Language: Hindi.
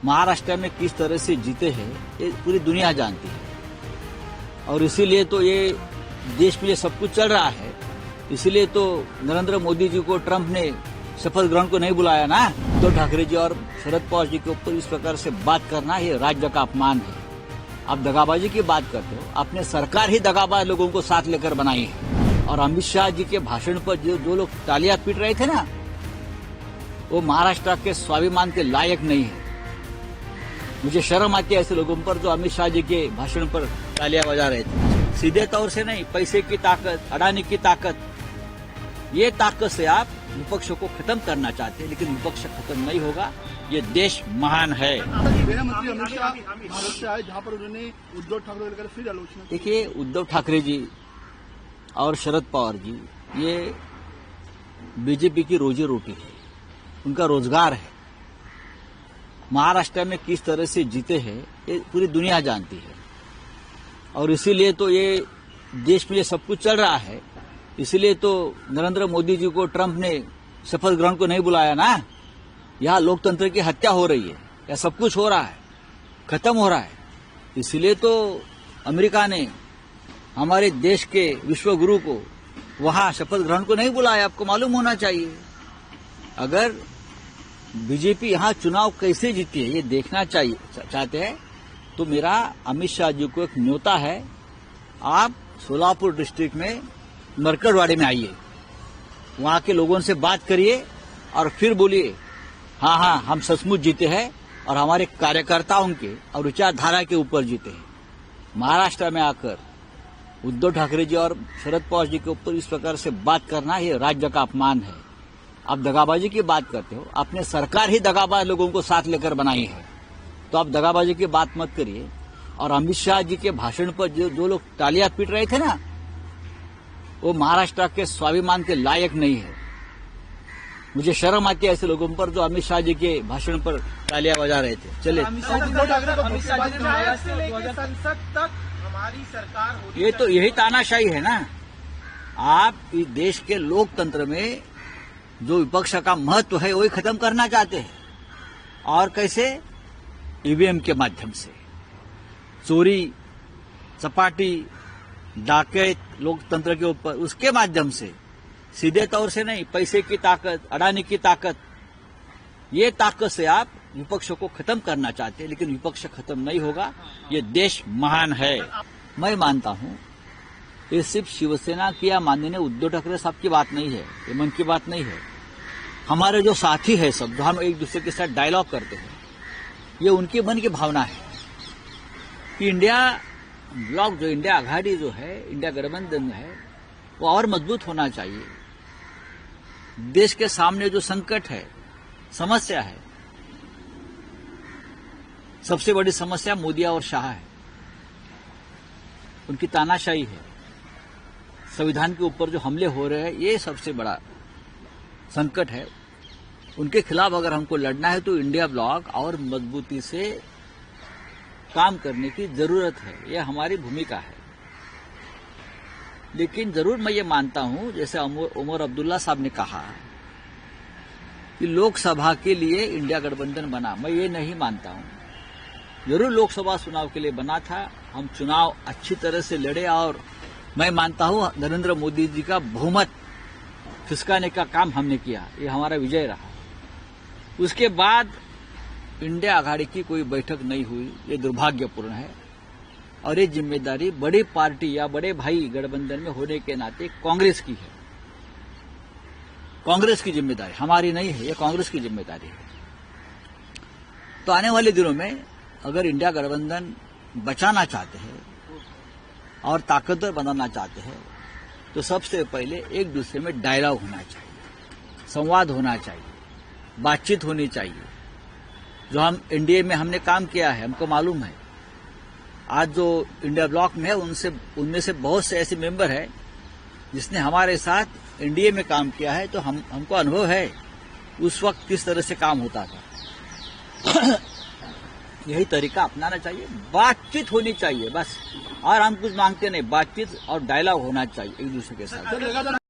महाराष्ट्र में किस तरह से जीते हैं ये पूरी दुनिया जानती है। और इसीलिए तो ये देश में ये सब कुछ चल रहा है। इसीलिए तो नरेंद्र मोदी जी को ट्रंप ने शपथ ग्रहण को नहीं बुलाया ना। उद्धव ठाकरे जी और शरद पवार जी के ऊपर इस प्रकार से बात करना ये राज्य का अपमान है। आप दगाबाजी की बात करते हो, आपने सरकार ही दगाबाज लोगों को साथ लेकर बनाई है। और अमित शाह जी के भाषण पर जो लोग तालियां पीट रहे थे ना, वो महाराष्ट्र के स्वाभिमान के लायक नहीं है। मुझे शर्म आती है ऐसे लोगों पर जो अमित शाह जी के भाषण पर तालियां बजा रहे थे। सीधे तौर से नहीं, पैसे की ताकत, अडानी की ताकत, ये ताकत से आप विपक्ष को खत्म करना चाहते हैं, लेकिन विपक्ष खत्म नहीं होगा। ये देश महान है। गृह मंत्री अमित शाह भारत से आए, जहां पर उन्होंने उद्धव ठाकरे लेकर फिर आलोचना। देखिए, उद्धव ठाकरे जी और शरद पवार जी ये बीजेपी की रोजी रोटी है, उनका रोजगार है। महाराष्ट्र में किस तरह से जीते हैं ये पूरी दुनिया जानती है। और इसीलिए तो ये देश में ये सब कुछ चल रहा है। इसीलिए तो नरेंद्र मोदी जी को ट्रंप ने शपथ ग्रहण को नहीं बुलाया ना। यहाँ लोकतंत्र की हत्या हो रही है, या सब कुछ हो रहा है, खत्म हो रहा है। इसीलिए तो अमेरिका ने हमारे देश के विश्व गुरु को वहां शपथ ग्रहण को नहीं बुलाया। आपको मालूम होना चाहिए। अगर बीजेपी यहाँ चुनाव कैसे जीती है ये देखना चाहते हैं तो मेरा अमित शाह जी को एक न्योता है। आप सोलापुर डिस्ट्रिक्ट में मरकड़वाड़ी में आइए, वहां के लोगों से बात करिए और फिर बोलिए हाँ हम सचमुच जीते हैं और हमारे कार्यकर्ताओं के और विचारधारा के ऊपर जीते हैं। महाराष्ट्र में आकर उद्धव ठाकरे जी और शरद पवार जी के ऊपर इस प्रकार से बात करना ये राज्य का अपमान है। आप दगाबाजी की बात करते हो, आपने सरकार ही दगाबाज लोगों को साथ लेकर बनाई है, तो आप दगाबाजी की बात मत करिए। और अमित शाह जी के भाषण पर जो लोग तालियां पीट रहे थे ना, वो महाराष्ट्र के स्वाभिमान के लायक नहीं है। मुझे शर्म आती है ऐसे लोगों पर जो अमित शाह जी के भाषण पर तालियां बजा रहे थे। चले, संसद तक हमारी सरकार हो, ये तो यही तानाशाही है ना। आप इस देश के लोकतंत्र में जो विपक्ष का महत्व है वही खत्म करना चाहते हैं। और कैसे? ईवीएम के माध्यम से चोरी, चपाटी, डाकैत लोकतंत्र के ऊपर, उसके माध्यम से, सीधे तौर से नहीं, पैसे की ताकत, अडानी की ताकत, ये ताकत से आप विपक्ष को खत्म करना चाहते हैं, लेकिन विपक्ष खत्म नहीं होगा। ये देश महान है। मैं मानता हूं ये सिर्फ शिवसेना की या माननीय उद्धव ठाकरे साहब की बात नहीं है, ये मन की बात नहीं है। हमारे जो साथी है सब, जो हम एक दूसरे के साथ डायलॉग करते हैं, ये उनकी मन की भावना है कि इंडिया ब्लॉक, जो इंडिया आघाड़ी जो है, इंडिया गठबंधन है, वो और मजबूत होना चाहिए। देश के सामने जो संकट है, समस्या है, सबसे बड़ी समस्या मोदी और शाह है। उनकी तानाशाही है, संविधान के ऊपर जो हमले हो रहे हैं, ये सबसे बड़ा संकट है। उनके खिलाफ अगर हमको लड़ना है तो इंडिया ब्लॉक और मजबूती से काम करने की जरूरत है। यह हमारी भूमिका है। लेकिन जरूर मैं ये मानता हूं, जैसे उमर अब्दुल्ला साहब ने कहा कि लोकसभा के लिए इंडिया गठबंधन बना, मैं ये नहीं मानता हूं। जरूर लोकसभा चुनाव के लिए बना था, हम चुनाव अच्छी तरह से लड़े और मैं मानता हूं नरेंद्र मोदी जी का बहुमत खिसकाने का काम हमने किया, ये हमारा विजय रहा। उसके बाद इंडिया आघाड़ी की कोई बैठक नहीं हुई, ये दुर्भाग्यपूर्ण है। और ये जिम्मेदारी बड़ी पार्टी या बड़े भाई गठबंधन में होने के नाते कांग्रेस की है। कांग्रेस की जिम्मेदारी हमारी नहीं है, ये कांग्रेस की जिम्मेदारी है। तो आने वाले दिनों में अगर इंडिया गठबंधन बचाना चाहते हैं और ताकतवर बनाना चाहते हैं तो सबसे पहले एक दूसरे में डायलॉग होना चाहिए, संवाद होना चाहिए, बातचीत होनी चाहिए। जो हम एनडीए में हमने काम किया है, हमको मालूम है। आज जो इंडिया ब्लॉक में है, उनमें से बहुत से ऐसे मेंबर हैं जिसने हमारे साथ एनडीए में काम किया है, तो हमको अनुभव है उस वक्त किस तरह से काम होता था। यही तरीका अपनाना चाहिए, बातचीत होनी चाहिए बस। और हम कुछ मांगते नहीं, बातचीत और डायलॉग होना चाहिए एक दूसरे के साथ।